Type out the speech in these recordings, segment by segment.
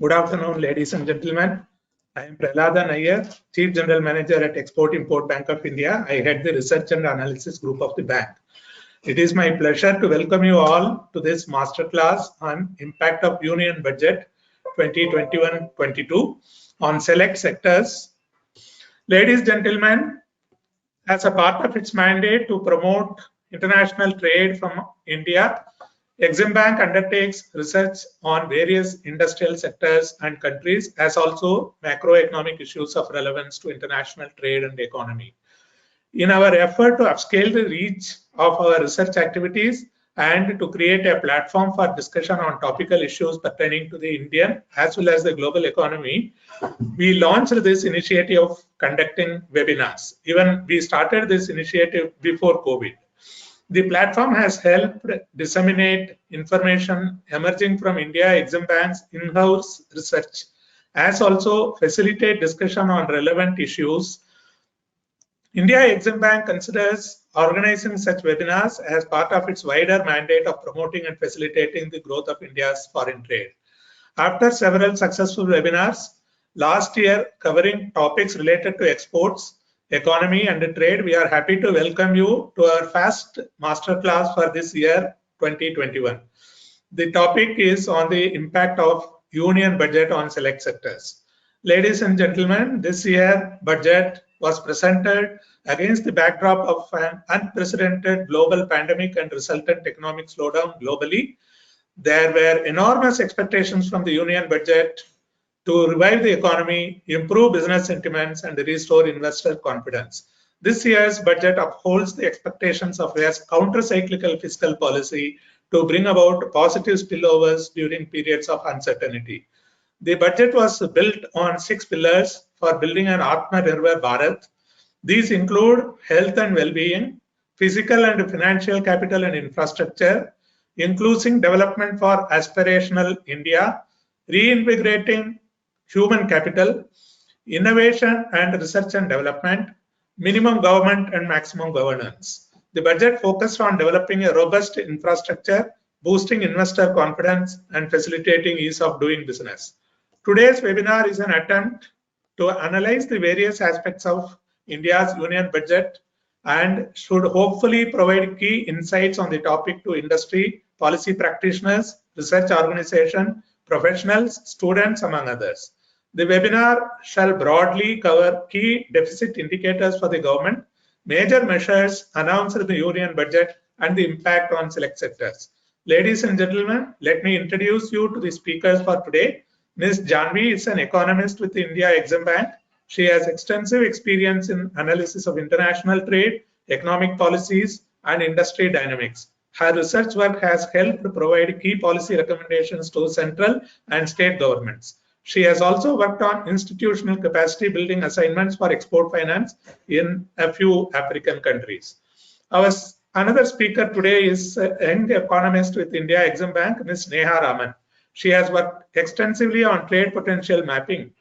Good afternoon, ladies and gentlemen. I am Prahlada Nayyar, Chief General Manager at Export-Import Bank of India. I head the Research and Analysis Group of the bank. It is my pleasure to welcome you all to this masterclass on Impact of Union Budget 2021-22 on select sectors. Ladies and gentlemen, as a part of its mandate to promote international trade from India, Exim Bank undertakes research on various industrial sectors and countries, as also macroeconomic issues of relevance to international trade and economy. In our effort to upscale the reach of our research activities and to create a platform for discussion on topical issues pertaining to the Indian as well as the global economy, we launched this initiative of conducting webinars. Even we started this initiative before COVID. The platform has helped disseminate information emerging from India Exim Bank's in-house research, as also facilitate discussion on relevant issues. India Exim Bank considers organizing such webinars as part of its wider mandate of promoting and facilitating the growth of India's foreign trade. After several successful webinars last year covering topics related to exports, economy and trade, we are happy to welcome you to our first masterclass for this year 2021. The topic is on the impact of union budget on select sectors. Ladies and gentlemen, this year budget was presented against the backdrop of an unprecedented global pandemic and resultant economic slowdown globally. There were enormous expectations from the union budget to revive the economy, improve business sentiments, and restore investor confidence. This year's budget upholds the expectations of a counter-cyclical fiscal policy to bring about positive spillovers during periods of uncertainty. The budget was built on 6 pillars for building an Atmanirbhar Bharat. These include health and well-being, physical and financial capital and infrastructure, including development for aspirational India, reinvigorating human capital, innovation and research and development, minimum government and maximum governance. The budget focused on developing a robust infrastructure, boosting investor confidence, and facilitating ease of doing business. Today's webinar is an attempt to analyze the various aspects of India's union budget and should hopefully provide key insights on the topic to industry, policy practitioners, research organization, professionals, students, among others. The webinar shall broadly cover key deficit indicators for the government, major measures announced in the union budget, and the impact on select sectors. Ladies and gentlemen, let me introduce you to the speakers for today. Ms. Janvi is an economist with India Exim Bank. She has extensive experience in analysis of international trade, economic policies, and industry dynamics. Her research work has helped provide key policy recommendations to central and state governments. She has also worked on institutional capacity building assignments for export finance in a few African countries. Another speaker today is a young economist with India Exim Bank, Ms. Neha Raman. She has worked extensively on trade potential mapping,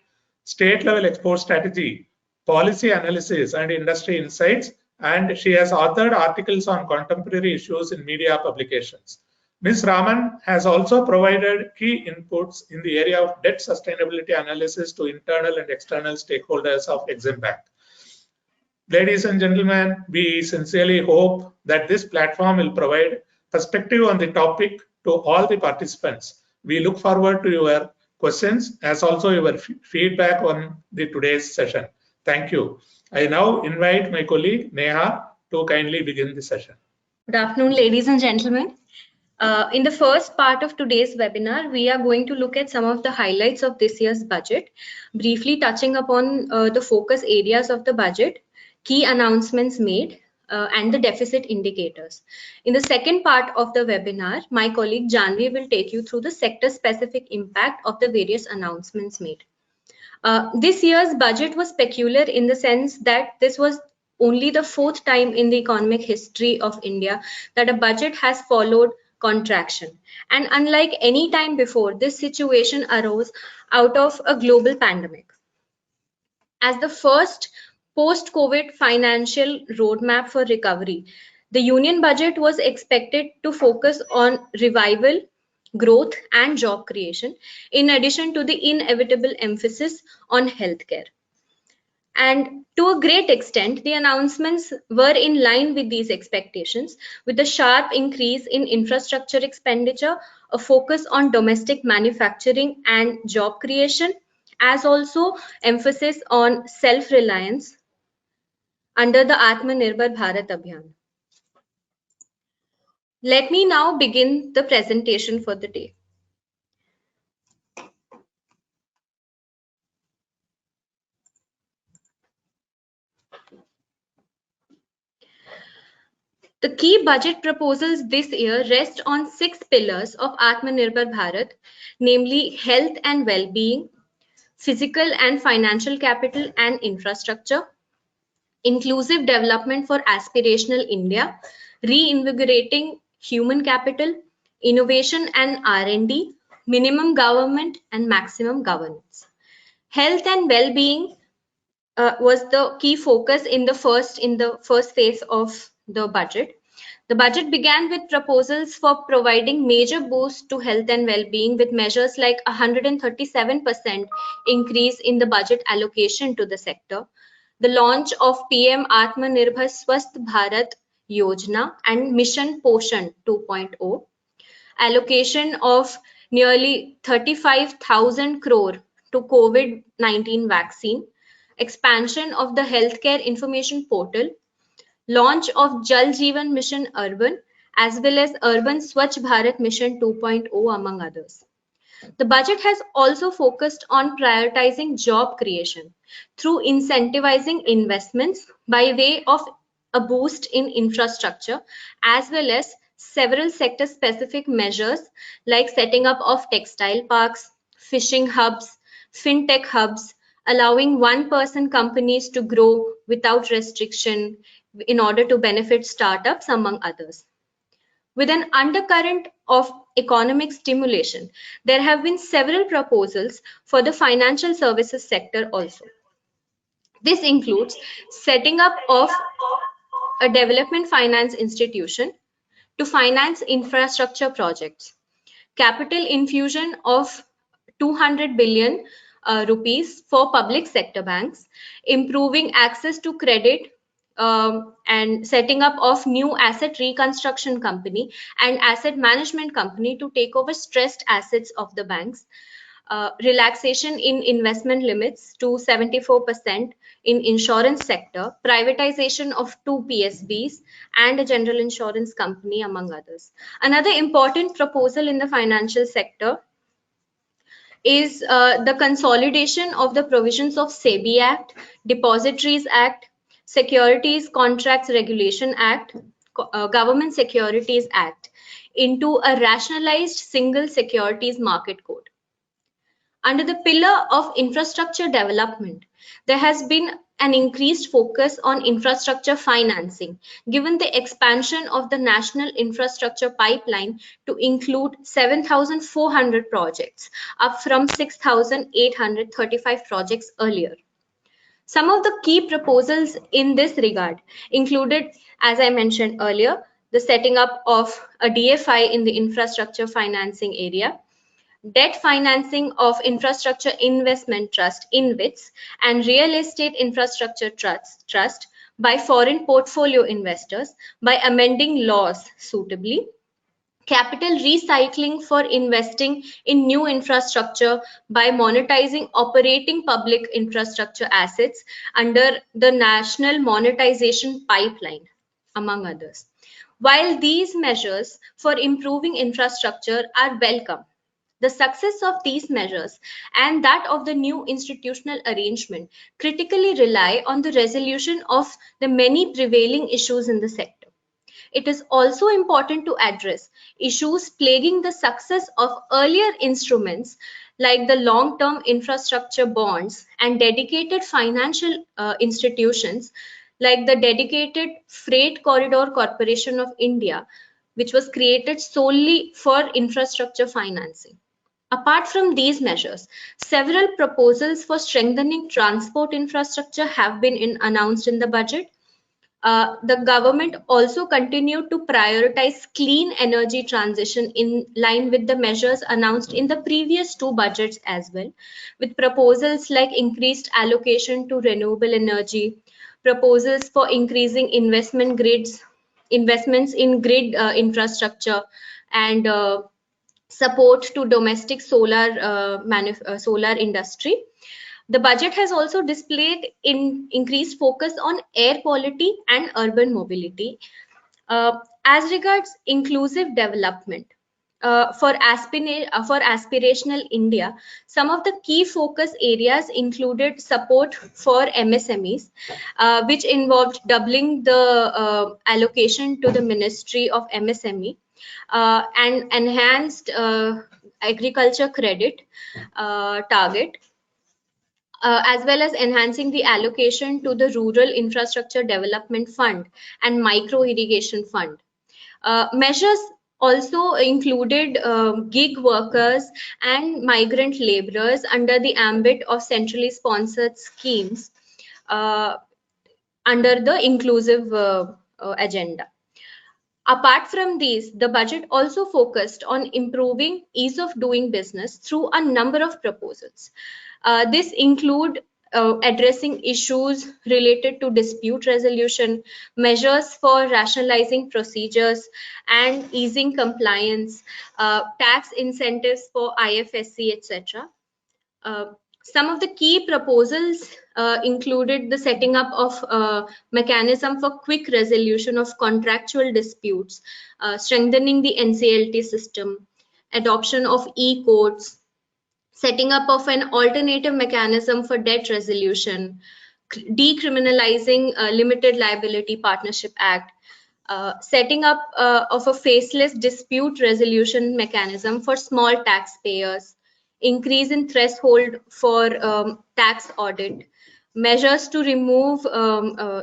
state-level export strategy, policy analysis, and industry insights, and she has authored articles on contemporary issues in media publications. Ms. Raman has also provided key inputs in the area of debt sustainability analysis to internal and external stakeholders of Exim Bank. Ladies and gentlemen, we sincerely hope that this platform will provide perspective on the topic to all the participants. We look forward to your questions as also your feedback on today's session. Thank you. I now invite my colleague Neha to kindly begin the session. Good afternoon, ladies and gentlemen. In the first part of today's webinar, we are going to look at some of the highlights of this year's budget, briefly touching upon the focus areas of the budget, key announcements made, and the deficit indicators. In the second part of the webinar, my colleague Janvi will take you through the sector-specific impact of the various announcements made. This year's budget was peculiar in the sense that this was only the 4th time in the economic history of India that a budget has followed contraction. And unlike any time before, this situation arose out of a global pandemic. As the first post-COVID financial roadmap for recovery, the union budget was expected to focus on revival, growth, and job creation, in addition to the inevitable emphasis on healthcare. And to a great extent, the announcements were in line with these expectations, with a sharp increase in infrastructure expenditure, a focus on domestic manufacturing and job creation, as also emphasis on self-reliance under the Atmanirbhar Bharat Abhiyan. Let me now begin the presentation for the day. The key budget proposals this year rest on 6 pillars of Atmanirbhar Bharat, namely health and well-being, physical and financial capital and infrastructure, inclusive development for aspirational India, reinvigorating human capital, innovation and R&D, minimum government and maximum governance. Health and well-being was the key focus in the first phase of the budget. The budget began with proposals for providing major boost to health and well-being with measures like 137% increase in the budget allocation to the sector, the launch of PM Atmanirbhar Swasth Bharat Yojana and Mission Poshan 2.0, allocation of nearly 35,000 crore to COVID-19 vaccine, expansion of the healthcare information portal, launch of Jal Jeevan Mission Urban, as well as Urban Swachh Bharat Mission 2.0, among others. The budget has also focused on prioritizing job creation through incentivizing investments by way of a boost in infrastructure, as well as several sector-specific measures like setting up of textile parks, fishing hubs, fintech hubs, allowing one-person companies to grow without restriction in order to benefit startups, among others. With an undercurrent of economic stimulation, there have been several proposals for the financial services sector also. This includes setting up of a development finance institution to finance infrastructure projects, capital infusion of 200 billion rupees for public sector banks, improving access to credit, and setting up of new asset reconstruction company and asset management company to take over stressed assets of the banks, relaxation in investment limits to 74% in insurance sector, privatization of 2 PSBs and a general insurance company, among others. Another important proposal in the financial sector is the consolidation of the provisions of SEBI Act, Depositories Act, Securities Contracts Regulation Act, Government Securities Act into a rationalized single securities market code. Under the pillar of infrastructure development, there has been an increased focus on infrastructure financing, given the expansion of the national infrastructure pipeline to include 7,400 projects, up from 6,835 projects earlier. Some of the key proposals in this regard included, as I mentioned earlier, the setting up of a DFI in the infrastructure financing area, debt financing of Infrastructure Investment Trust (InvITs) and Real Estate Infrastructure Trust by foreign portfolio investors by amending laws suitably, capital recycling for investing in new infrastructure by monetizing operating public infrastructure assets under the National Monetization Pipeline, among others. While these measures for improving infrastructure are welcome, the success of these measures and that of the new institutional arrangement critically rely on the resolution of the many prevailing issues in the sector. It is also important to address issues plaguing the success of earlier instruments like the long-term infrastructure bonds and dedicated financial institutions like the Dedicated Freight Corridor Corporation of India, which was created solely for infrastructure financing. Apart from these measures, several proposals for strengthening transport infrastructure have been announced in the budget. The government also continued to prioritize clean energy transition in line with the measures announced in the previous two budgets as well, with proposals like increased allocation to renewable energy, proposals for increasing investments in grid infrastructure, and support to domestic solar industry. The budget has also displayed increased focus on air quality and urban mobility. As regards inclusive development, for aspirational India, some of the key focus areas included support for MSMEs, which involved doubling the allocation to the Ministry of MSME, and enhanced agriculture credit target, as well as enhancing the allocation to the Rural Infrastructure Development Fund and Micro Irrigation Fund. Measures also included gig workers and migrant laborers under the ambit of centrally sponsored schemes under the inclusive agenda. Apart from these, the budget also focused on improving ease of doing business through a number of proposals. This include addressing issues related to dispute resolution, measures for rationalizing procedures and easing compliance, tax incentives for IFSC, etc. Some of the key proposals included the setting up of a mechanism for quick resolution of contractual disputes, strengthening the NCLT system, adoption of e-courts, setting up of an alternative mechanism for debt resolution, decriminalizing Limited Liability Partnership Act, setting up of a faceless dispute resolution mechanism for small taxpayers, increase in threshold for tax audit, measures to remove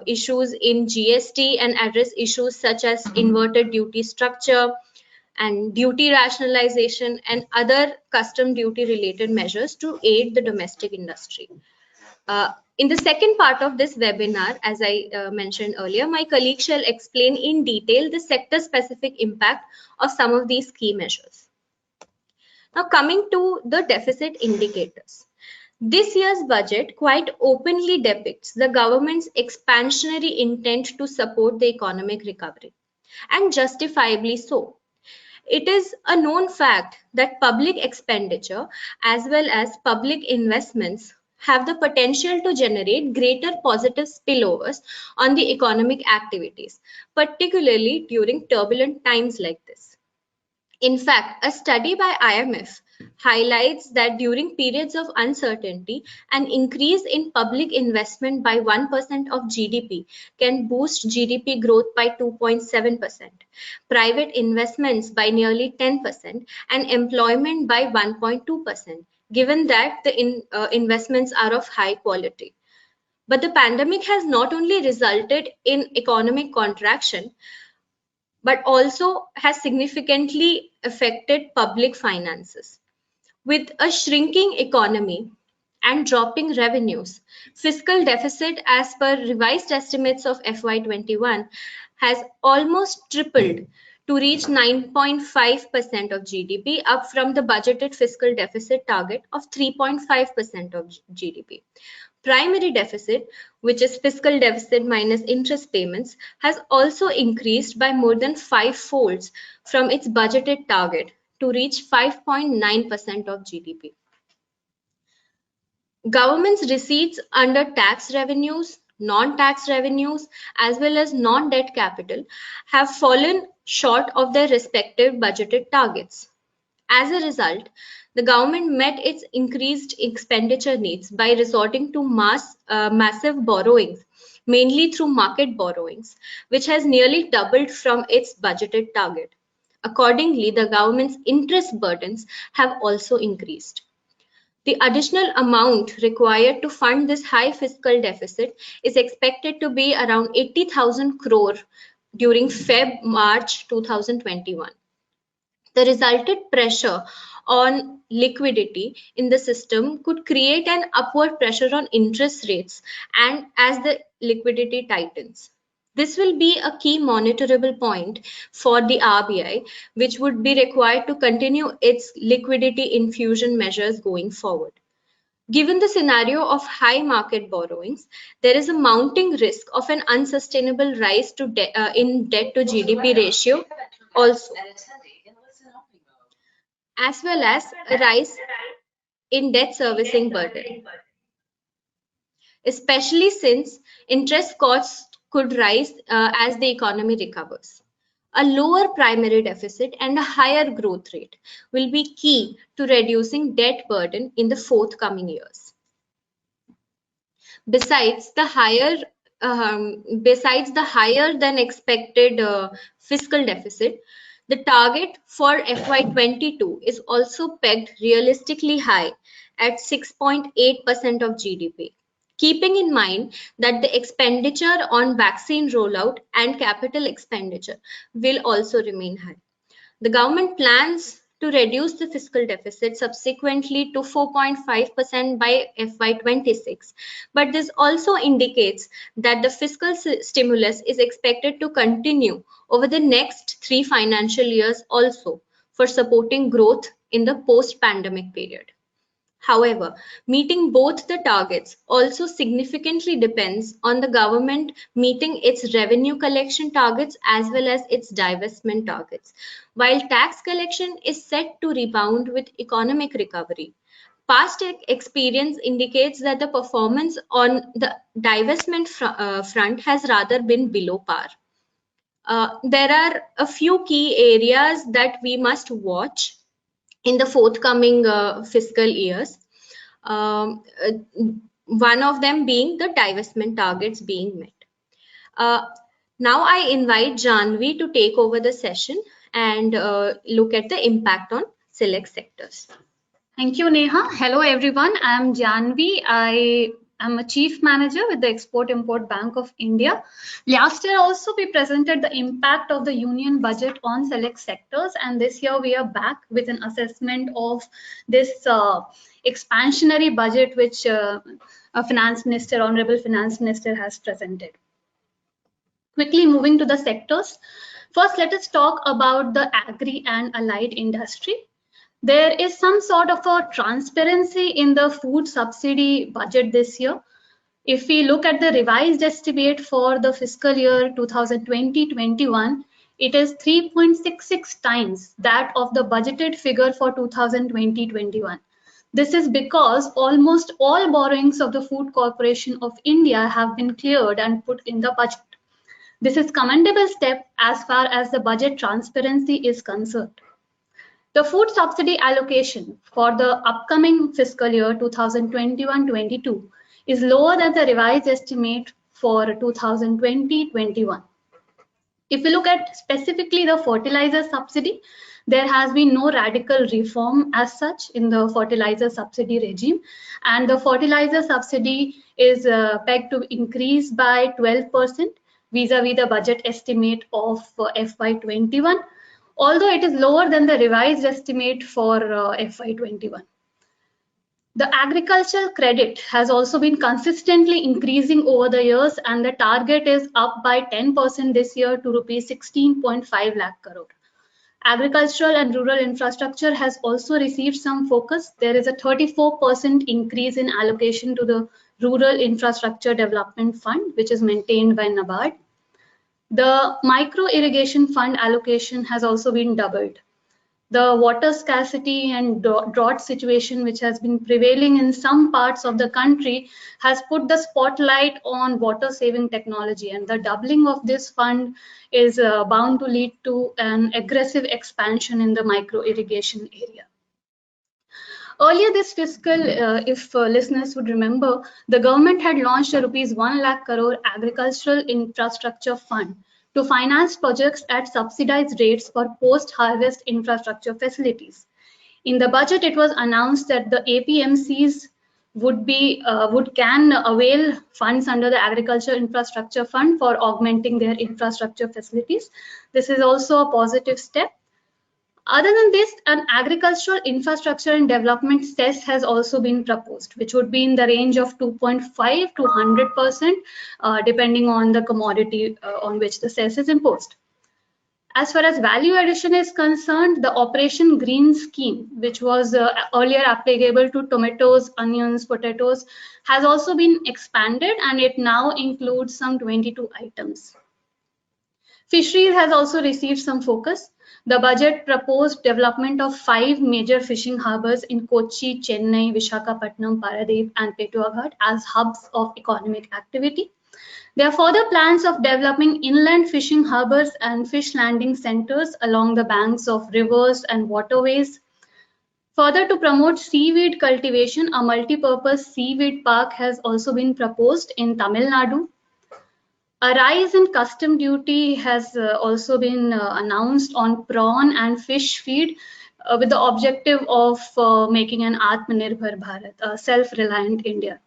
issues in GST and address issues such as inverted duty structure and duty rationalization and other custom duty related measures to aid the domestic industry. In the second part of this webinar, as I mentioned earlier, my colleague shall explain in detail the sector-specific impact of some of these key measures. Now, coming to the deficit indicators. This year's budget quite openly depicts the government's expansionary intent to support the economic recovery, and justifiably so. It is a known fact that public expenditure as well as public investments have the potential to generate greater positive spillovers on the economic activities, particularly during turbulent times like this. In fact, a study by IMF highlights that during periods of uncertainty, an increase in public investment by 1% of GDP can boost GDP growth by 2.7%, private investments by nearly 10%, and employment by 1.2%, given that the investments are of high quality. But the pandemic has not only resulted in economic contraction, but also has significantly affected public finances. With a shrinking economy and dropping revenues, fiscal deficit as per revised estimates of FY21 has almost tripled to reach 9.5% of GDP, up from the budgeted fiscal deficit target of 3.5% of GDP. Primary deficit, which is fiscal deficit minus interest payments, has also increased by more than 5-folds from its budgeted target to reach 5.9% of GDP. Government's receipts under tax revenues, non-tax revenues, as well as non-debt capital have fallen short of their respective budgeted targets. As a result, the government met its increased expenditure needs by resorting to massive borrowings, mainly through market borrowings, which has nearly doubled from its budgeted target. Accordingly, the government's interest burdens have also increased. The additional amount required to fund this high fiscal deficit is expected to be around 80,000 crore during Feb-March 2021. The resultant pressure on liquidity in the system could create an upward pressure on interest rates and as the liquidity tightens. This will be a key monitorable point for the RBI, which would be required to continue its liquidity infusion measures going forward. Given the scenario of high market borrowings, there is a mounting risk of an unsustainable rise in debt to GDP ratio also, as well as a rise in debt servicing burden, especially since interest costs could rise as the economy recovers. A lower primary deficit and a higher growth rate will be key to reducing debt burden in the forthcoming years. Besides the higher than expected fiscal deficit, the target for FY22 is also pegged realistically high at 6.8% of GDP, keeping in mind that the expenditure on vaccine rollout and capital expenditure will also remain high. The government plans to reduce the fiscal deficit subsequently to 4.5% by FY26, but this also indicates that the fiscal stimulus is expected to continue over the next 3 financial years also for supporting growth in the post-pandemic period. However, meeting both the targets also significantly depends on the government meeting its revenue collection targets as well as its divestment targets. While tax collection is set to rebound with economic recovery, past experience indicates that the performance on the divestment front has rather been below par. There are a few key areas that we must watch in the forthcoming fiscal years. One of them being the divestment targets being met. Now I invite Janvi to take over the session and look at the impact on select sectors. Thank you, Neha. Hello, everyone. I'm Janvi. I am a chief manager with the Export-Import Bank of India. Last year also we presented the impact of the union budget on select sectors, and this year we are back with an assessment of this expansionary budget which Honorable Finance Minister has presented. Quickly moving to the sectors. First, let us talk about the agri and allied industry. There is some sort of a transparency in the food subsidy budget this year. If we look at the revised estimate for the fiscal year 2020-21, it is 3.66 times that of the budgeted figure for 2020-21. This is because almost all borrowings of the Food Corporation of India have been cleared and put in the budget. This is a commendable step as far as the budget transparency is concerned. The food subsidy allocation for the upcoming fiscal year 2021-22 is lower than the revised estimate for 2020-21. If we look at specifically the fertilizer subsidy, there has been no radical reform as such in the fertilizer subsidy regime, and the fertilizer subsidy is pegged to increase by 12% vis-a-vis the budget estimate of FY21. Although it is lower than the revised estimate for FY21. The agricultural credit has also been consistently increasing over the years, and the target is up by 10% this year to rupees 16.5 lakh crore. Agricultural and rural infrastructure has also received some focus. There is a 34% increase in allocation to the Rural Infrastructure Development Fund, which is maintained by NABARD. The micro irrigation fund allocation has also been doubled. The water scarcity and drought situation which has been prevailing in some parts of the country has put the spotlight on water saving technology, and the doubling of this fund is bound to lead to an aggressive expansion in the micro irrigation area. Earlier this fiscal, if listeners would remember, the government had launched a rupees 1 lakh crore agricultural infrastructure fund to finance projects at subsidized rates for post-harvest infrastructure facilities. In the budget, it was announced that the APMCs can avail funds under the Agriculture Infrastructure Fund for augmenting their infrastructure facilities. This is also a positive step. Other than this, an agricultural infrastructure and development cess has also been proposed, which would be in the range of 2.5 to 100%, depending on the commodity on which the cess is imposed. As far as value addition is concerned, the Operation Green scheme, which was earlier applicable to tomatoes, onions, potatoes, has also been expanded, and it now includes some 22 items. Fisheries has also received some focus. The budget proposed development of 5 major fishing harbors in Kochi, Chennai, Visakhapatnam, Paradip, and Petuaghat as hubs of economic activity. There are further plans of developing inland fishing harbors and fish landing centers along the banks of rivers and waterways. Further, to promote seaweed cultivation, a multi-purpose seaweed park has also been proposed in Tamil Nadu. A rise in custom duty has also been announced on prawn and fish feed with the objective of making an Atmanirbhar Bharat, a self-reliant India.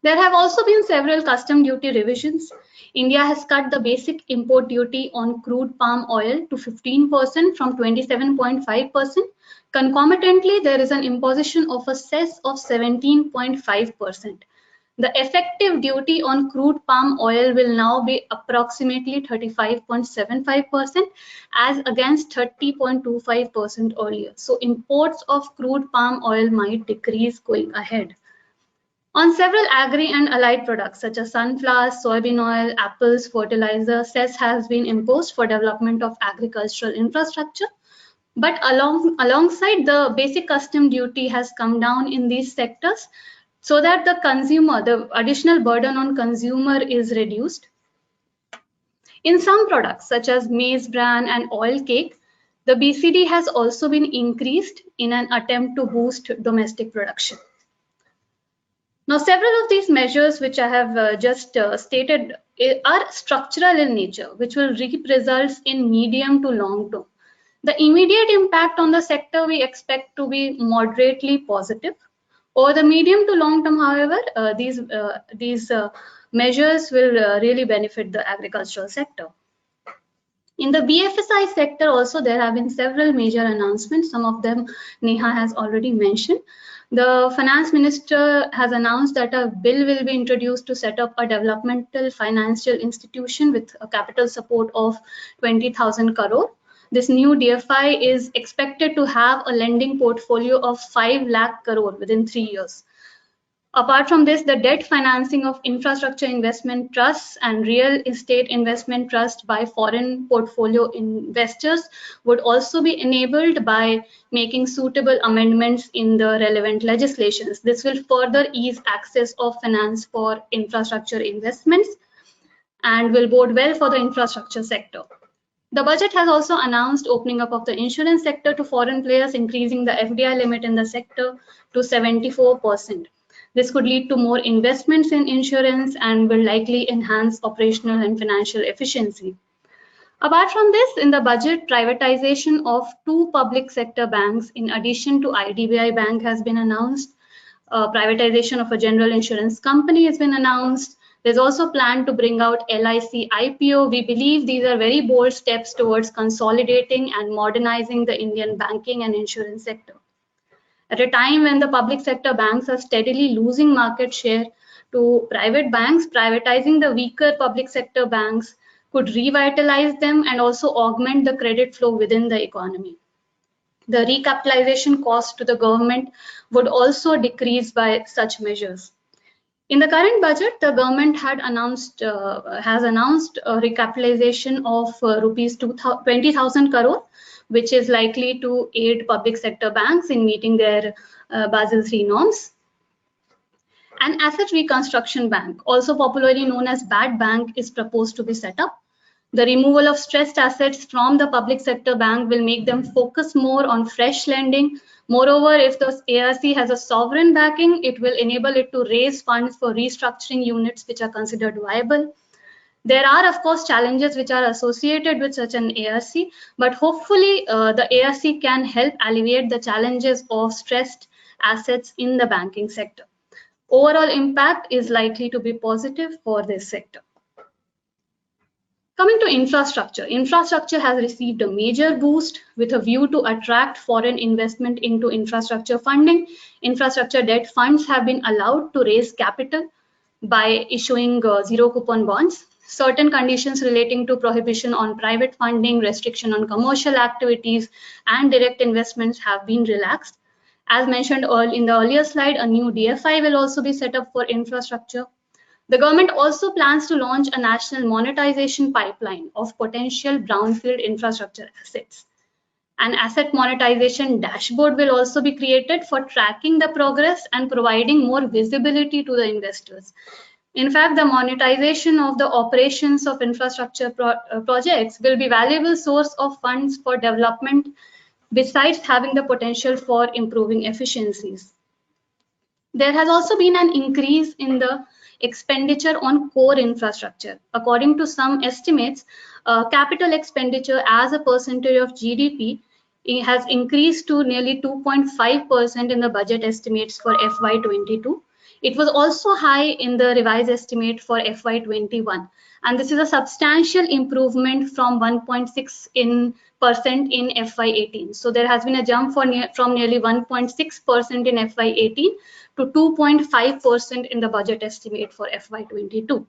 There have also been several custom duty revisions. India has cut the basic import duty on crude palm oil to 15% from 27.5%. Concomitantly, there is an imposition of a cess of 17.5%. The effective duty on crude palm oil will now be approximately 35.75% as against 30.25% earlier. So imports of crude palm oil might decrease going ahead. On several agri and allied products such as sunflower, soybean oil, apples, fertilizer, cess has been imposed for development of agricultural infrastructure. But alongside, the basic custom duty has come down in these sectors so that the additional burden on consumer is reduced. In some products such as maize bran and oil cake, the BCD has also been increased in an attempt to boost domestic production. Now, several of these measures which I have just stated are structural in nature, which will reap results in medium to long term. The immediate impact on the sector we expect to be moderately positive. Over the medium to long term, however, these measures will really benefit the agricultural sector. In the BFSI sector also, there have been several major announcements. Some of them Neha has already mentioned. The finance minister has announced that a bill will be introduced to set up a developmental financial institution with a capital support of 20,000 crore. This new DFI is expected to have a lending portfolio of 5 lakh crore within 3 years. Apart from this, the debt financing of infrastructure investment trusts and real estate investment trusts by foreign portfolio investors would also be enabled by making suitable amendments in the relevant legislations. This will further ease access of finance for infrastructure investments and will bode well for the infrastructure sector. The budget has also announced opening up of the insurance sector to foreign players, increasing the FDI limit in the sector to 74%. This could lead to more investments in insurance and will likely enhance operational and financial efficiency. Apart from this, in the budget, privatization of 2 public sector banks in addition to IDBI Bank has been announced. Privatization of a general insurance company has been announced. There's also a plan to bring out LIC IPO. We believe these are very bold steps towards consolidating and modernizing the Indian banking and insurance sector. At a time when the public sector banks are steadily losing market share to private banks, privatizing the weaker public sector banks could revitalize them and also augment the credit flow within the economy. The recapitalization cost to the government would also decrease by such measures. In the current budget, the government has announced a recapitalization of rupees 20,000 crore, which is likely to aid public sector banks in meeting their Basel III norms. An asset reconstruction bank, also popularly known as BAD Bank, is proposed to be set up. The removal of stressed assets from the public sector bank will make them focus more on fresh lending. Moreover, if the ARC has a sovereign backing, it will enable it to raise funds for restructuring units which are considered viable. There are, of course, challenges which are associated with such an ARC, but hopefully the ARC can help alleviate the challenges of stressed assets in the banking sector. Overall impact is likely to be positive for this sector. Coming to infrastructure, infrastructure has received a major boost with a view to attract foreign investment into infrastructure funding. Infrastructure debt funds have been allowed to raise capital by issuing zero coupon bonds. Certain conditions relating to prohibition on private funding, restriction on commercial activities, and direct investments have been relaxed. As mentioned in the earlier slide, a new DFI will also be set up for infrastructure. The government also plans to launch a national monetization pipeline of potential brownfield infrastructure assets. An asset monetization dashboard will also be created for tracking the progress and providing more visibility to the investors. In fact, the monetization of the operations of infrastructure projects will be a valuable source of funds for development, besides having the potential for improving efficiencies. There has also been an increase in the expenditure on core infrastructure. According to some estimates, capital expenditure as a percentage of GDP has increased to nearly 2.5% in the budget estimates for FY22. It was also high in the revised estimate for FY21, and this is a substantial improvement from 1.6% in FY18. So there has been a jump from nearly 1.6% in FY18 to 2.5% in the budget estimate for FY22.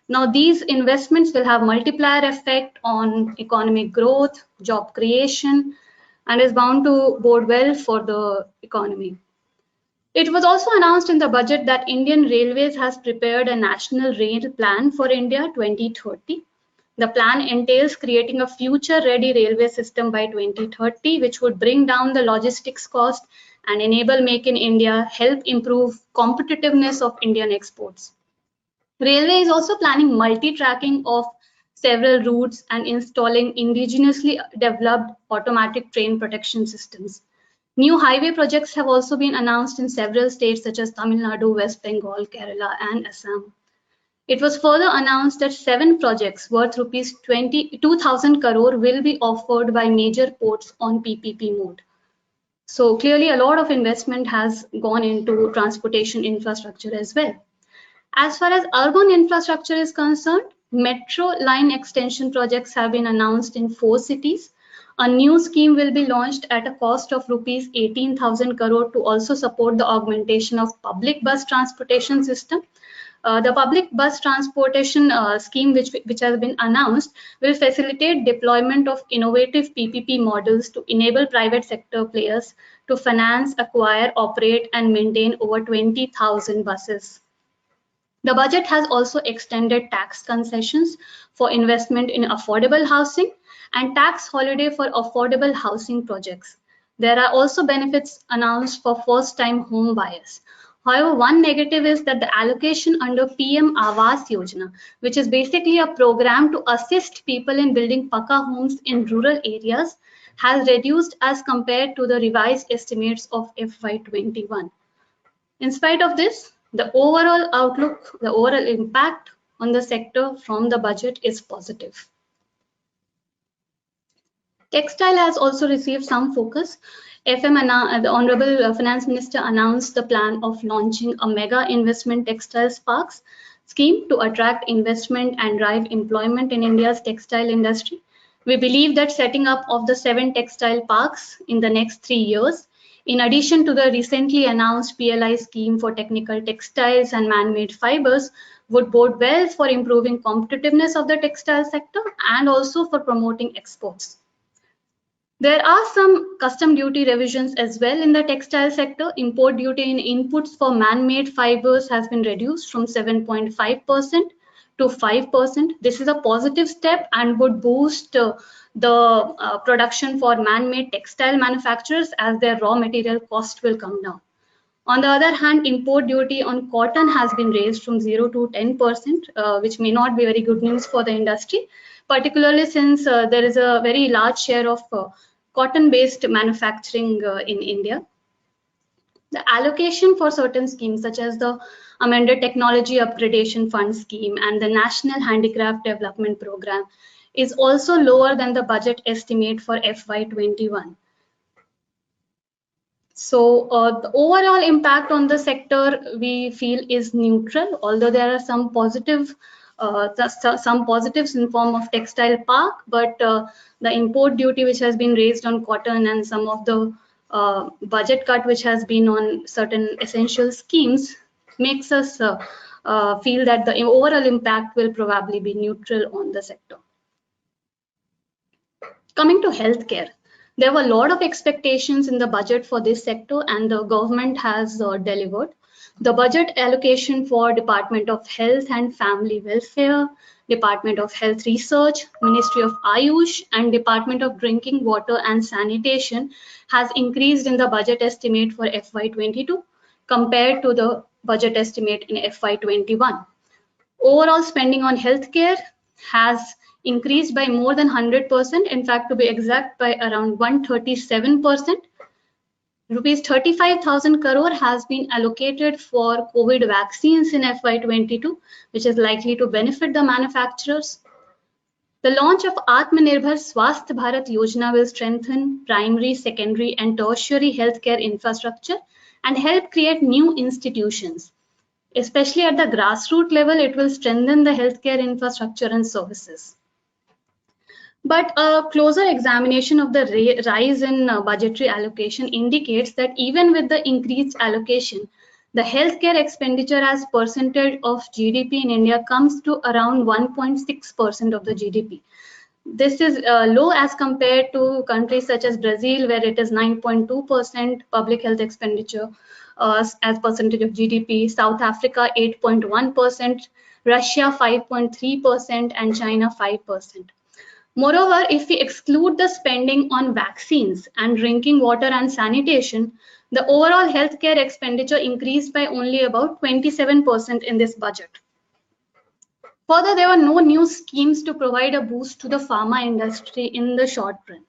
Now, these investments will have multiplier effect on economic growth, job creation, and is bound to bode well for the economy. It was also announced in the budget that Indian Railways has prepared a National Rail Plan for India 2030. The plan entails creating a future-ready railway system by 2030, which would bring down the logistics cost and enable Make in India, help improve competitiveness of Indian exports. Railway is also planning multi-tracking of several routes and installing indigenously developed automatic train protection systems. New highway projects have also been announced in several states such as Tamil Nadu, West Bengal, Kerala, and Assam. It was further announced that 7 projects worth rupees 22,000 crore will be offered by major ports on PPP mode. So clearly a lot of investment has gone into transportation infrastructure as well. As far as urban infrastructure is concerned, metro line extension projects have been announced in 4 cities. A new scheme will be launched at a cost of rupees 18,000 crore to also support the augmentation of public bus transportation system. The public bus transportation scheme which has been announced will facilitate deployment of innovative PPP models to enable private sector players to finance, acquire, operate, and maintain over 20,000 buses. The budget has also extended tax concessions for investment in affordable housing and tax holiday for affordable housing projects. There are also benefits announced for first-time home buyers. However, one negative is that the allocation under PM Awas Yojana, which is basically a program to assist people in building Pakka homes in rural areas, has reduced as compared to the revised estimates of FY21. In spite of this, the overall outlook, the overall impact on the sector from the budget is positive. Textile has also received some focus. The Honorable Finance Minister announced the plan of launching a mega investment textiles parks scheme to attract investment and drive employment in India's textile industry. We believe that setting up of the 7 textile parks in the next 3 years, in addition to the recently announced PLI scheme for technical textiles and man-made fibers, would bode well for improving competitiveness of the textile sector and also for promoting exports. There are some custom duty revisions as well in the textile sector. Import duty in inputs for man-made fibers has been reduced from 7.5% to 5%. This is a positive step and would boost the production for man-made textile manufacturers as their raw material cost will come down. On the other hand, import duty on cotton has been raised from 0 to 10%, which may not be very good news for the industry, particularly since there is a very large share of cotton-based manufacturing in India. The allocation for certain schemes such as the Amended Technology Upgradation Fund scheme and the National Handicraft Development Program is also lower than the budget estimate for FY21. So the overall impact on the sector we feel is neutral, although there are some positive some positives in form of textile park, but the import duty which has been raised on cotton and some of the budget cut which has been on certain essential schemes makes us feel that the overall impact will probably be neutral on the sector. Coming to healthcare, there were a lot of expectations in the budget for this sector, and the government has delivered. The budget allocation for Department of Health and Family Welfare, Department of Health Research, Ministry of Ayush, and Department of Drinking Water and Sanitation has increased in the budget estimate for FY22 compared to the budget estimate in FY21. Overall spending on healthcare has increased by more than 100%, in fact, to be exact, by around 137%. Rupees 35,000 crore has been allocated for COVID vaccines in FY22, which is likely to benefit the manufacturers. The launch of Atmanirbhar Swasth Bharat Yojana will strengthen primary, secondary, and tertiary healthcare infrastructure and help create new institutions. Especially at the grassroots level, it will strengthen the healthcare infrastructure and services. But a closer examination of the rise in budgetary allocation indicates that even with the increased allocation, the healthcare expenditure as percentage of GDP in India comes to around 1.6% of the GDP. This is low as compared to countries such as Brazil, where it is 9.2% public health expenditure as percentage of GDP, South Africa 8.1%, Russia 5.3%, and China 5%. Moreover, if we exclude the spending on vaccines and drinking water and sanitation, the overall healthcare expenditure increased by only about 27% in this budget. Further, there were no new schemes to provide a boost to the pharma industry in the short run.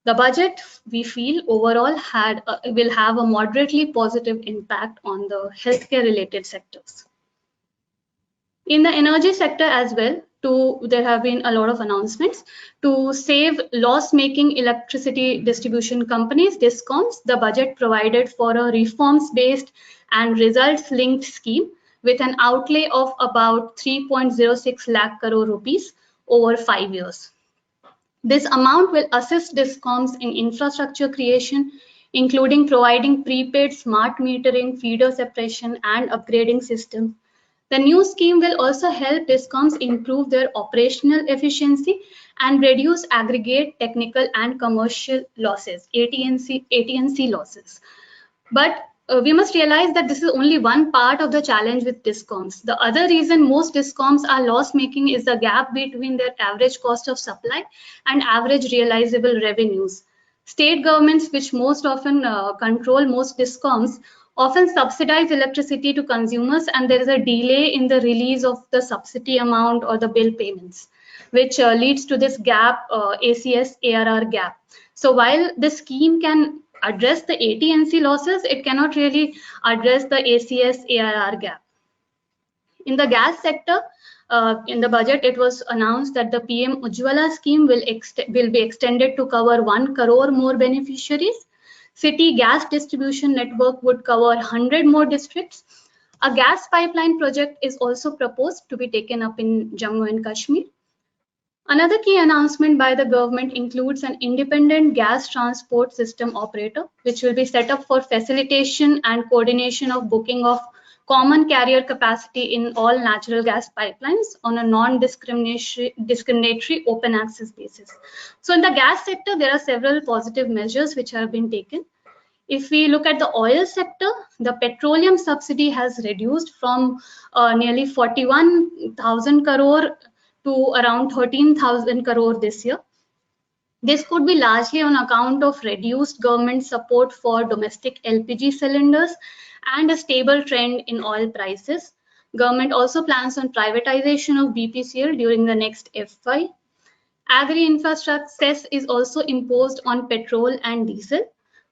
The budget, we feel, overall will have a moderately positive impact on the healthcare related sectors. In the energy sector as well, there have been a lot of announcements to save loss-making electricity distribution companies, DISCOMs. The budget provided for a reforms-based and results-linked scheme with an outlay of about 3.06 lakh crore rupees over 5 years. This amount will assist DISCOMs in infrastructure creation, including providing prepaid smart metering, feeder separation, and upgrading systems. The new scheme will also help DISCOMs improve their operational efficiency and reduce aggregate technical and commercial losses, AT&C losses. But we must realize that this is only one part of the challenge with DISCOMs. The other reason most DISCOMs are loss-making is the gap between their average cost of supply and average realizable revenues. State governments, which most often control most DISCOMs, often subsidize electricity to consumers, and there is a delay in the release of the subsidy amount or the bill payments, which leads to this gap, ACS-ARR gap. So while the scheme can address the AT&C losses, it cannot really address the ACS-ARR gap. In the gas sector, in the budget, it was announced that the PM Ujjwala scheme will be extended to cover 1 crore more beneficiaries. City gas distribution network would cover 100 more districts. A gas pipeline project is also proposed to be taken up in Jammu and Kashmir. Another key announcement by the government includes an independent gas transport system operator, which will be set up for facilitation and coordination of booking of common carrier capacity in all natural gas pipelines on a non-discriminatory open access basis. So in the gas sector, there are several positive measures which have been taken. If we look at the oil sector, the petroleum subsidy has reduced from nearly 41,000 crore to around 13,000 crore this year. This could be largely on account of reduced government support for domestic LPG cylinders and a stable trend in oil prices. Government also plans on privatization of BPCL during the next FY. Agri-infrastructure cess is also imposed on petrol and diesel,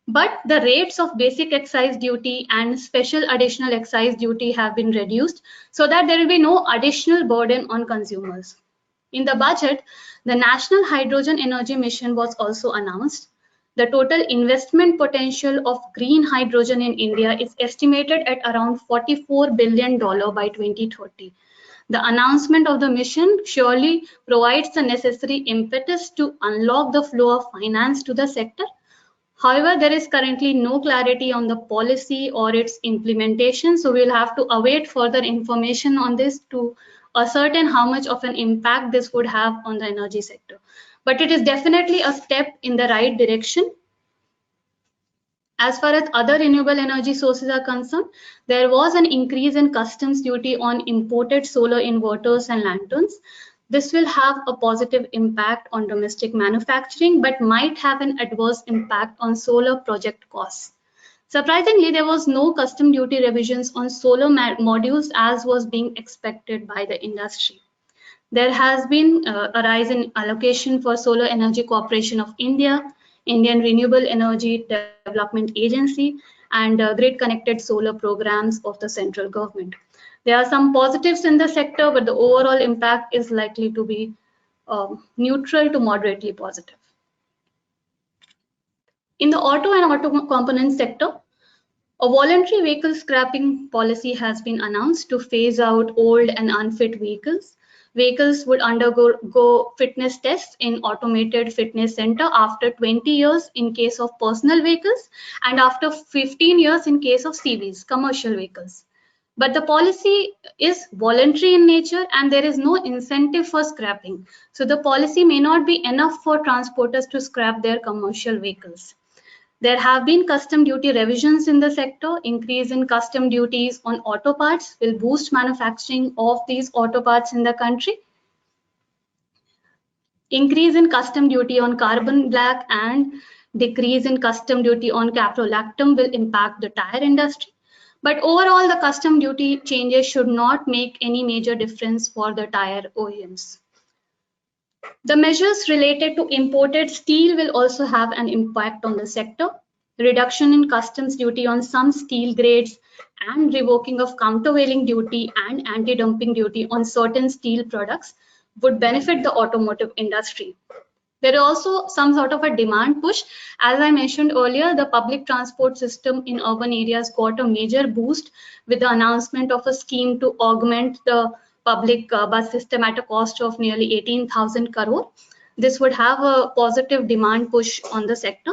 but the rates of basic excise duty and special additional excise duty have been reduced so that there will be no additional burden on consumers. In the budget, the National Hydrogen Energy Mission was also announced. The total investment potential of green hydrogen in India is estimated at around $44 billion by 2030. The announcement of the mission surely provides the necessary impetus to unlock the flow of finance to the sector. However, there is currently no clarity on the policy or its implementation, so we'll have to await further information on this to ascertain how much of an impact this would have on the energy sector. But it is definitely a step in the right direction. As far as other renewable energy sources are concerned, there was an increase in customs duty on imported solar inverters and lanterns. This will have a positive impact on domestic manufacturing, but might have an adverse impact on solar project costs. Surprisingly, there was no custom duty revisions on solar modules as was being expected by the industry. There has been a rise in allocation for Solar Energy Corporation of India, Indian Renewable Energy Development Agency, and grid connected solar programs of the central government. There are some positives in the sector, but the overall impact is likely to be neutral to moderately positive. In the auto and auto component sector, a voluntary vehicle scrapping policy has been announced to phase out old and unfit vehicles. Vehicles would undergo fitness tests in automated fitness center after 20 years in case of personal vehicles and after 15 years in case of CVs, commercial vehicles. But the policy is voluntary in nature and there is no incentive for scrapping. So the policy may not be enough for transporters to scrap their commercial vehicles. There have been custom duty revisions in the sector. Increase in custom duties on auto parts will boost manufacturing of these auto parts in the country. Increase in custom duty on carbon black and decrease in custom duty on caprolactam will impact the tire industry. But overall, the custom duty changes should not make any major difference for the tire OEMs. The measures related to imported steel will also have an impact on the sector. Reduction in customs duty on some steel grades and revoking of countervailing duty and anti-dumping duty on certain steel products would benefit the automotive industry. There is also some sort of a demand push. As I mentioned earlier, the public transport system in urban areas got a major boost with the announcement of a scheme to augment the public bus system at a cost of nearly 18,000 crore. This would have a positive demand push on the sector.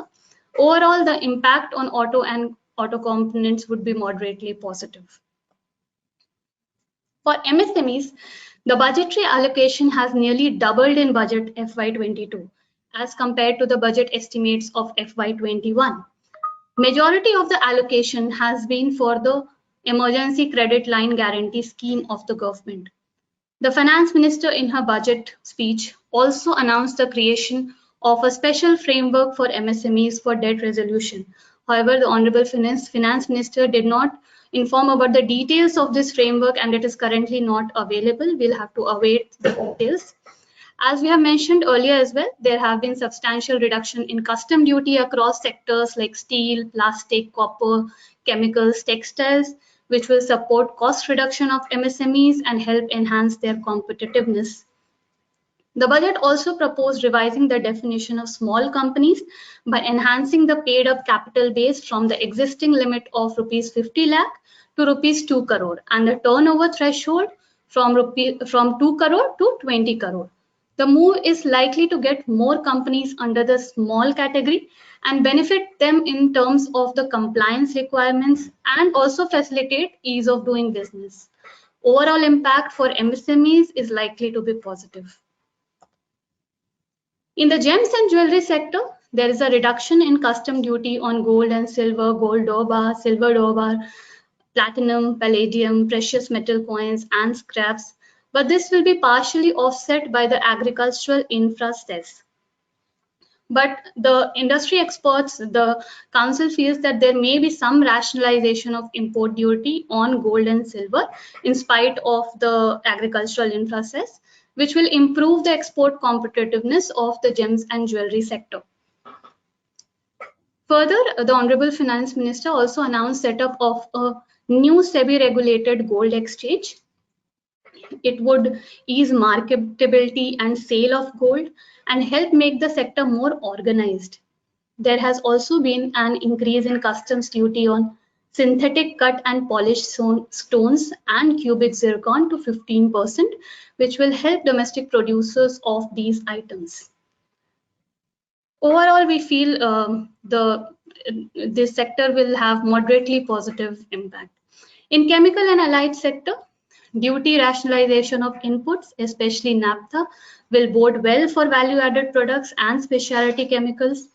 Overall, the impact on auto and auto components would be moderately positive. For MSMEs, the budgetary allocation has nearly doubled in budget FY22 as compared to the budget estimates of FY21. Majority of the allocation has been for the emergency credit line guarantee scheme of the government. The finance minister in her budget speech also announced the creation of a special framework for MSMEs for debt resolution. However, the Honorable Finance Minister did not inform about the details of this framework and it is currently not available. We'll have to await the details. As we have mentioned earlier as well, there have been substantial reduction in custom duty across sectors like steel, plastic, copper, chemicals, textiles, which will support cost reduction of MSMEs and help enhance their competitiveness. The budget also proposed revising the definition of small companies by enhancing the paid up capital base from the existing limit of rupees 50 lakh to rupees 2 crore and the turnover threshold from 2 crore to 20 crore. The move is likely to get more companies under the small category and benefit them in terms of the compliance requirements and also facilitate ease of doing business. Overall impact for MSMEs is likely to be positive. In the gems and jewelry sector, there is a reduction in custom duty on gold and silver, gold durbar, silver durbar, platinum, palladium, precious metal coins, and scraps, but this will be partially offset by the agricultural infra cess. But the industry experts, the council feels that there may be some rationalization of import duty on gold and silver in spite of the agricultural infra cess, which will improve the export competitiveness of the gems and jewelry sector. Further, the Honorable Finance Minister also announced setup of a new SEBI-regulated gold exchange. It would ease marketability and sale of gold and help make the sector more organized. There has also been an increase in customs duty on synthetic cut and polished stones, and cubic zircon to 15%, which will help domestic producers of these items. Overall, we feel this sector will have moderately positive impact. In chemical and allied sector, duty rationalization of inputs, especially naphtha, will bode well for value-added products and specialty chemicals.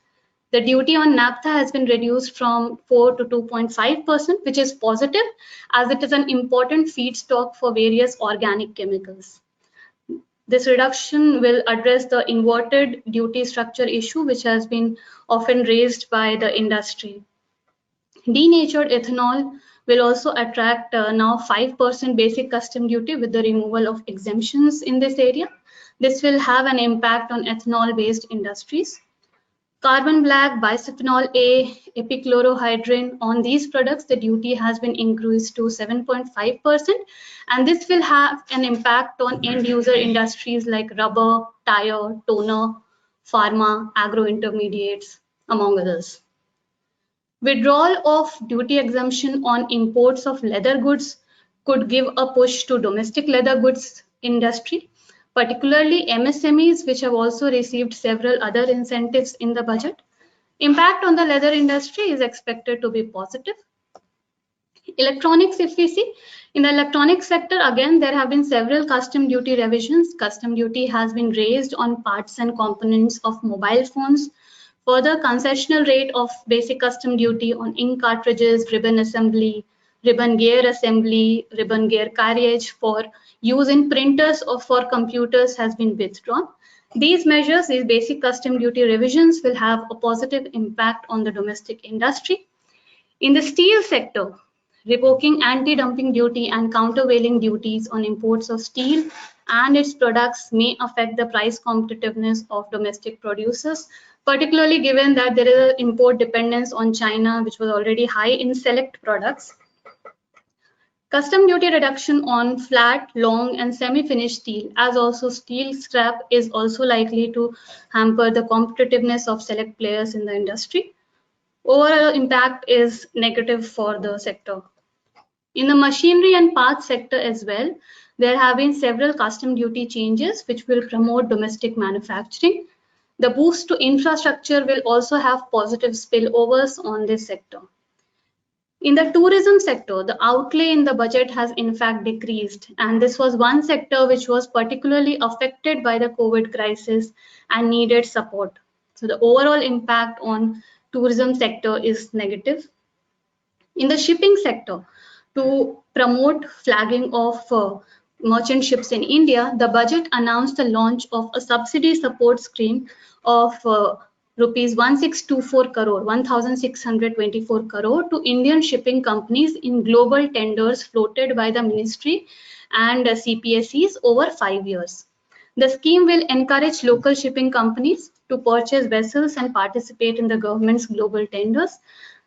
The duty on naphtha has been reduced from 4 to 2.5%, which is positive as it is an important feedstock for various organic chemicals. This reduction will address the inverted duty structure issue, which has been often raised by the industry. Denatured ethanol will also attract now 5% basic custom duty with the removal of exemptions in this area. This will have an impact on ethanol-based industries. Carbon black, bisphenol A, epichlorohydrin, on these products, the duty has been increased to 7.5%, and this will have an impact on end user industries like rubber, tire, toner, pharma, agro intermediates, among others. Withdrawal of duty exemption on imports of leather goods could give a push to domestic leather goods industry, particularly MSMEs, which have also received several other incentives in the budget. Impact on the leather industry is expected to be positive. Electronics, if we see, in the electronics sector, again, there have been several custom duty revisions. Custom duty has been raised on parts and components of mobile phones. Further, concessional rate of basic custom duty on ink cartridges, ribbon assembly, ribbon gear assembly, ribbon gear carriage for use in printers or for computers has been withdrawn. These measures, these basic custom duty revisions, will have a positive impact on the domestic industry. In the steel sector, revoking anti-dumping duty and countervailing duties on imports of steel and its products may affect the price competitiveness of domestic producers, particularly given that there is an import dependence on China, which was already high in select products. Custom duty reduction on flat, long, and semi-finished steel, as also steel scrap, is also likely to hamper the competitiveness of select players in the industry. Overall impact is negative for the sector. In the machinery and parts sector as well, there have been several custom duty changes which will promote domestic manufacturing. The boost to infrastructure will also have positive spillovers on this sector. In the tourism sector, the outlay in the budget has in fact decreased, and this was one sector which was particularly affected by the COVID crisis and needed support. So the overall impact on tourism sector is negative. In the shipping sector, to promote flagging of merchant ships in India, the budget announced the launch of a subsidy support scheme of rupees 1624 crore, 1624 crore to Indian shipping companies in global tenders floated by the ministry and CPSEs over 5 years. The scheme will encourage local shipping companies to purchase vessels and participate in the government's global tenders.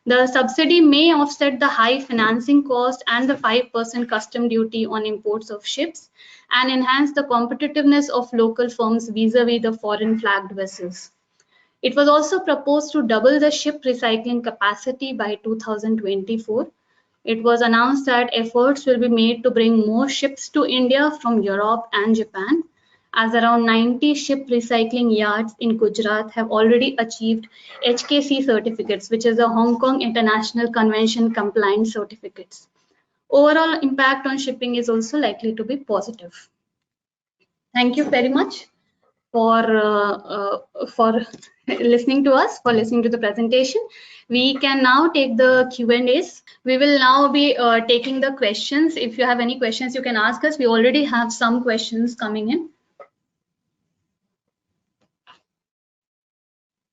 The subsidy may offset the high financing cost and the 5% custom duty on imports of ships and enhance the competitiveness of local firms vis-a-vis the foreign flagged vessels. It was also proposed to double the ship recycling capacity by 2024. It was announced that efforts will be made to bring more ships to India from Europe and Japan, as around 90 ship recycling yards in Gujarat have already achieved HKC certificates, which is the Hong Kong International Convention compliant certificates. Overall impact on shipping is also likely to be positive. Thank you very much for listening to us, for listening to the presentation. We can now take the Q&As. We will now be taking the questions. If you have any questions, you can ask us. We already have some questions coming in.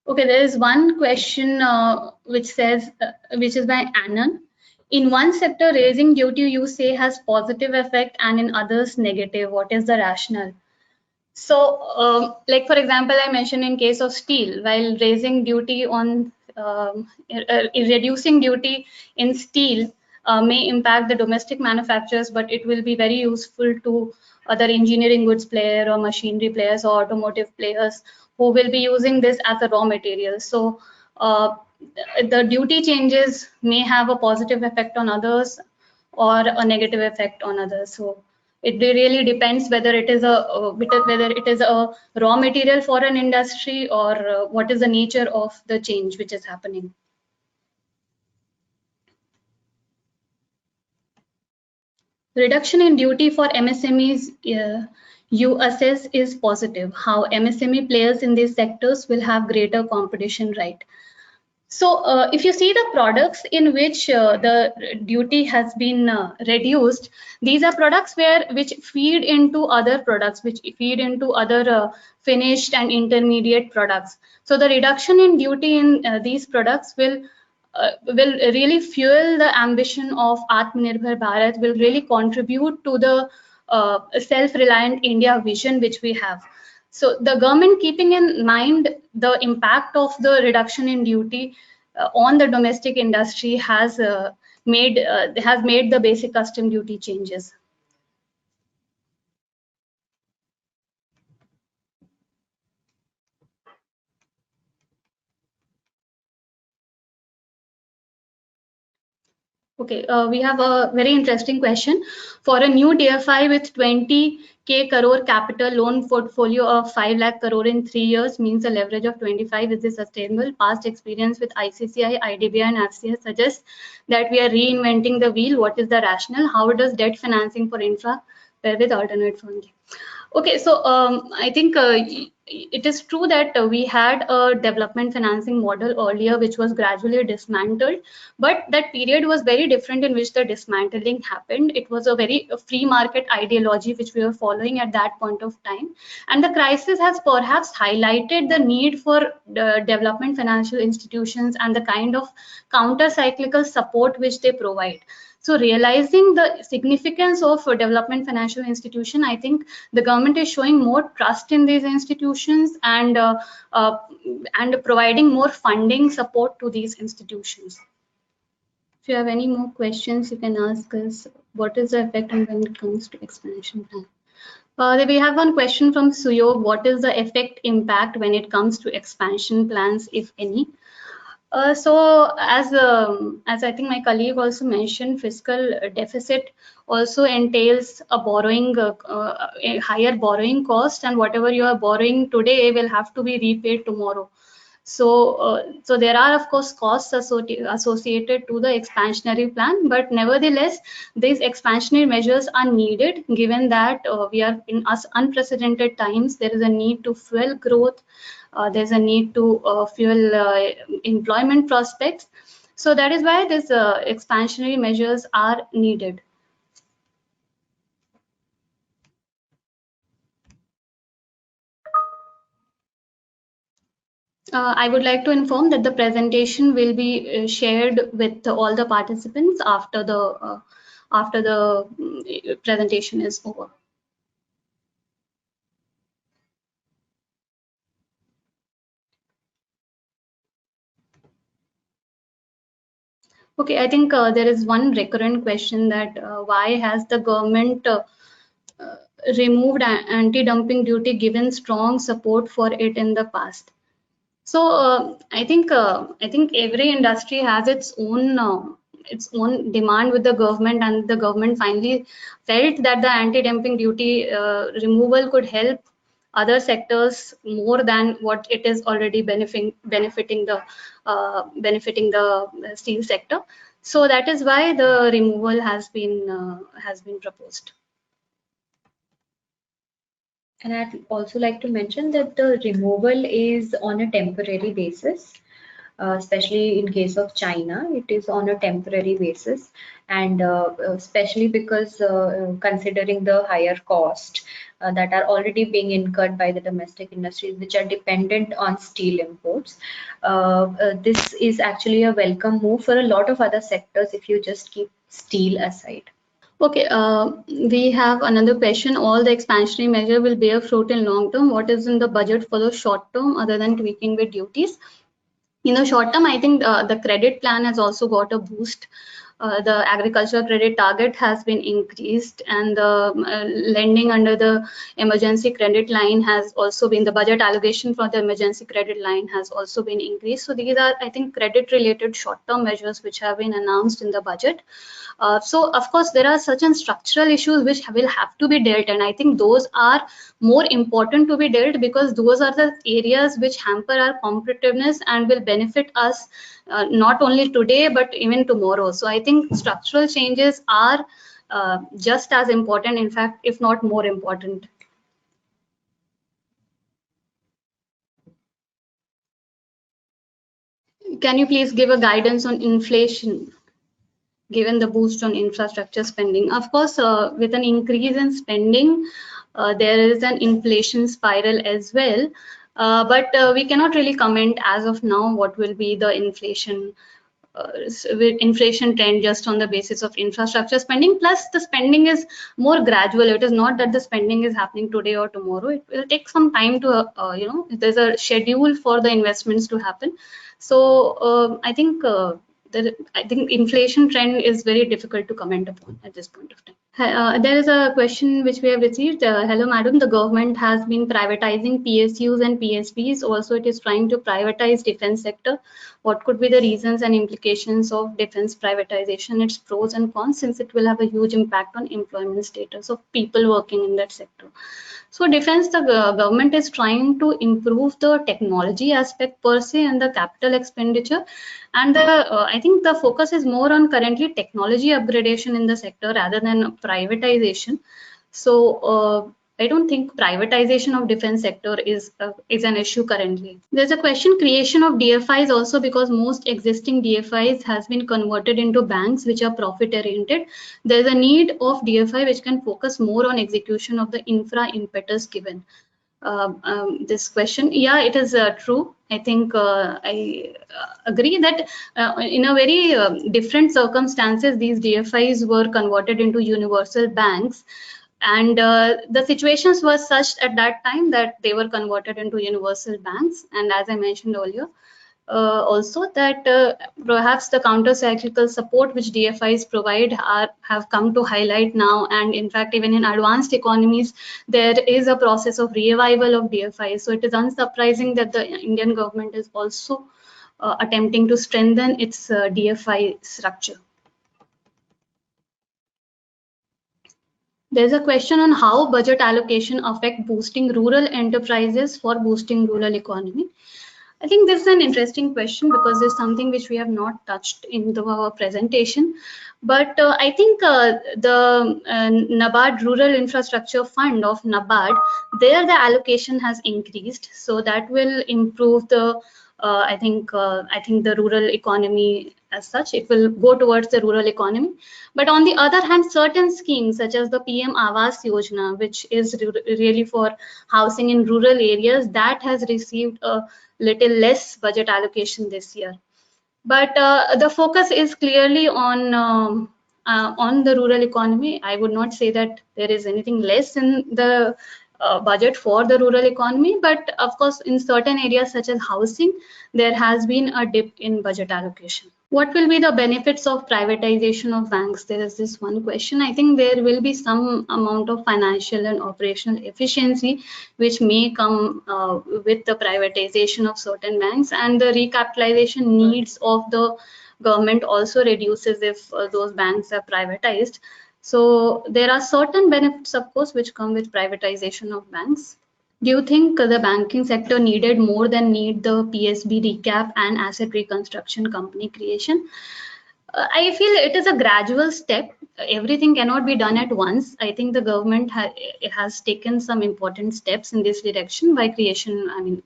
Okay, there is one question which says, which is by Anand. In one sector, raising duty you say has positive effect and in others negative. What is the rationale? So, like for example, I mentioned in case of steel, while raising duty on, reducing duty in steel may impact the domestic manufacturers, but it will be very useful to other engineering goods player or machinery players or automotive players who will be using this as a raw material. So, the duty changes may have a positive effect on others or a negative effect on others. So it really depends whether it is a raw material for an industry or what is the nature of the change which is happening. Reduction in duty for MSMEs, you assess is positive. How MSME players in these sectors will have greater competition right. So if you see the products in which the duty has been reduced, these are products which feed into other products, which feed into other finished and intermediate products. So the reduction in duty in these products will really fuel the ambition of Atmanirbhar Bharat, will really contribute to the self-reliant India vision which we have. So the government, keeping in mind the impact of the reduction in duty on the domestic industry, has made the basic custom duty changes. Okay, we have a very interesting question. For a new DFI with 20K crore capital, loan portfolio of 5 lakh crore in 3 years means a leverage of 25. Is this sustainable? Past experience with ICCI, IDBI and FCI suggests that we are reinventing the wheel. What is the rationale? How does debt financing for infra pair with alternate funding? Okay, so I think it is true that we had a development financing model earlier, which was gradually dismantled, but that period was very different in which the dismantling happened. It was a very free market ideology which we were following at that point of time. And the crisis has perhaps highlighted the need for development financial institutions and the kind of counter-cyclical support which they provide. So realizing the significance of a development financial institution, I think the government is showing more trust in these institutions and providing more funding support to these institutions. If you have any more questions, you can ask us. What is the effect when it comes to expansion plan? We have one question from Suyog. What is the effect impact when it comes to expansion plans, if any? So as I think my colleague also mentioned, fiscal deficit also entails a a higher borrowing cost, and whatever you are borrowing today will have to be repaid tomorrow. So there are of course costs associated to the expansionary plan, but nevertheless these expansionary measures are needed given that we are in unprecedented times. There is a need to fuel growth. There's a need to fuel employment prospects. So that is why these expansionary measures are needed. I would like to inform that the presentation will be shared with all the participants after the presentation is over. Okay, I think there is one recurrent question that why has the government removed anti-dumping duty given strong support for it in the past? So I think every industry has its own demand with the government, and the government finally felt that the anti-dumping duty removal could help other sectors more than what it is already benefiting the steel sector. So that is why the removal has been proposed. And I'd also like to mention that the removal is on a temporary basis, especially in case of China. It is on a temporary basis, and especially because considering the higher cost that are already being incurred by the domestic industries, which are dependent on steel imports, this is actually a welcome move for a lot of other sectors if you just keep steel aside. Okay, we have another question. All the expansionary measure will bear fruit in long term. What is in the budget for the short term other than tweaking with duties? In the short term, I think the credit plan has also got a boost the agricultural credit target has been increased, and the lending under the emergency credit line has also been, the budget allocation for the emergency credit line has also been increased. So these are, I think, credit related short-term measures which have been announced in the budget. So of course there are certain structural issues which will have to be dealt, and I think those are more important to be dealt because those are the areas which hamper our competitiveness and will benefit us not only today but even tomorrow. So I think structural changes are just as important, in fact, if not more important. Can you please give a guidance on inflation given the boost on infrastructure spending? Of course, with an increase in spending, there is an inflation spiral as well. But we cannot really comment as of now what will be the inflation trend just on the basis of infrastructure spending. Plus, the spending is more gradual. It is not that the spending is happening today or tomorrow. It will take some time to, there's a schedule for the investments to happen. So I think inflation trend is very difficult to comment upon at this point of time. There is a question which we have received. Hello, madam. The government has been privatizing PSUs and PSBs. Also, it is trying to privatize defense sector. What could be the reasons and implications of defense privatization, its pros and cons, since it will have a huge impact on employment status of people working in that sector? So defense, the government is trying to improve the technology aspect per se and the capital expenditure. And I think the focus is more on currently technology upgradation in the sector rather than privatization. So I don't think privatization of defense sector is an issue currently. There's a question, creation of DFIs also, because most existing DFIs has been converted into banks which are profit oriented. There's a need of DFI which can focus more on execution of the infra impetus given. This question, yeah, it is true. I think I agree that in a very different circumstances, these DFIs were converted into universal banks. And the situations were such at that time that they were converted into universal banks. And as I mentioned earlier, also that perhaps the counter-cyclical support which DFIs provide have come to highlight now. And in fact, even in advanced economies, there is a process of revival of DFIs. So it is unsurprising that the Indian government is also attempting to strengthen its DFI structure. There's a question on how budget allocation affect boosting rural enterprises for boosting rural economy. I think this is an interesting question because it's something which we have not touched in our presentation. But I think the NABARD Rural Infrastructure Fund of NABARD, there the allocation has increased. So that will improve the, I think the rural economy as such. It will go towards the rural economy. But on the other hand, certain schemes such as the PM Awas Yojana, which is really for housing in rural areas, that has received a little less budget allocation this year. But the focus is clearly on the rural economy. I would not say that there is anything less in the budget for the rural economy, but of course in certain areas such as housing, there has been a dip in budget allocation. What will be the benefits of privatization of banks? There is this one question. I think there will be some amount of financial and operational efficiency which may come with the privatization of certain banks, and the recapitalization needs of the government also reduces if those banks are privatized. So there are certain benefits, of course, which come with privatization of banks. Do you think the banking sector needed more than need the PSB recap and asset reconstruction company creation? I feel it is a gradual step. Everything cannot be done at once. I think the government has taken some important steps in this direction by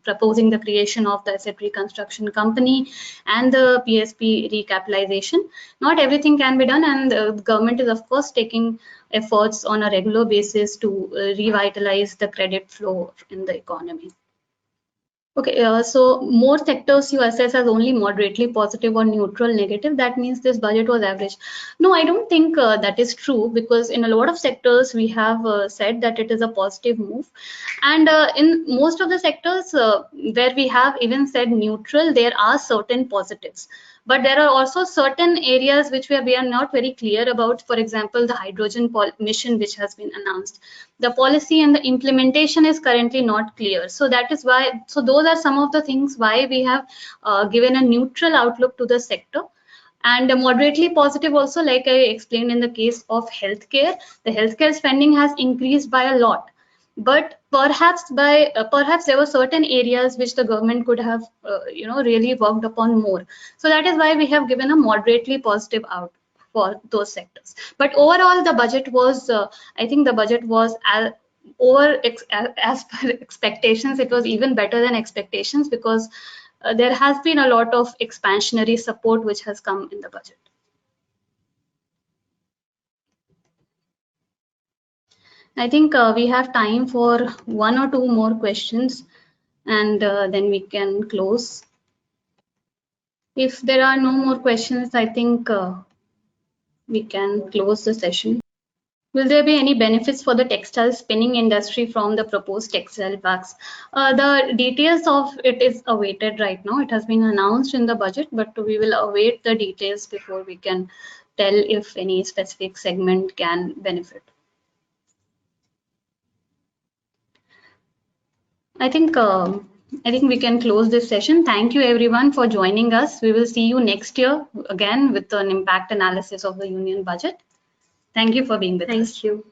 proposing the creation of the asset reconstruction company and the PSB recapitalization. Not everything can be done, and the government is of course taking efforts on a regular basis to revitalize the credit flow in the economy. Okay, so more sectors you assess as only moderately positive or neutral negative, that means this budget was average. No, I don't think that is true, because in a lot of sectors we have said that it is a positive move, and in most of the sectors where we have even said neutral, there are certain positives. But there are also certain areas which we are not very clear about. For example, the hydrogen mission which has been announced. The policy and the implementation is currently not clear. So that is why, so those are some of the things why we have given a neutral outlook to the sector. And moderately positive also, like I explained in the case of healthcare, the healthcare spending has increased by a lot. But perhaps there were certain areas which the government could have really worked upon more. So that is why we have given a moderately positive out for those sectors. But overall, the budget was I think the budget was as per expectations. It was even better than expectations, because there has been a lot of expansionary support which has come in the budget. I think we have time for 1 or 2 more questions, and then we can close. If there are no more questions, I think we can close the session. Will there be any benefits for the textile spinning industry from the proposed textile parks? The details of it is awaited right now. It has been announced in the budget, but we will await the details before we can tell if any specific segment can benefit. I think we can close this session. Thank you everyone for joining us. We will see you next year again with an impact analysis of the union budget. Thank you for being with us. Thank you.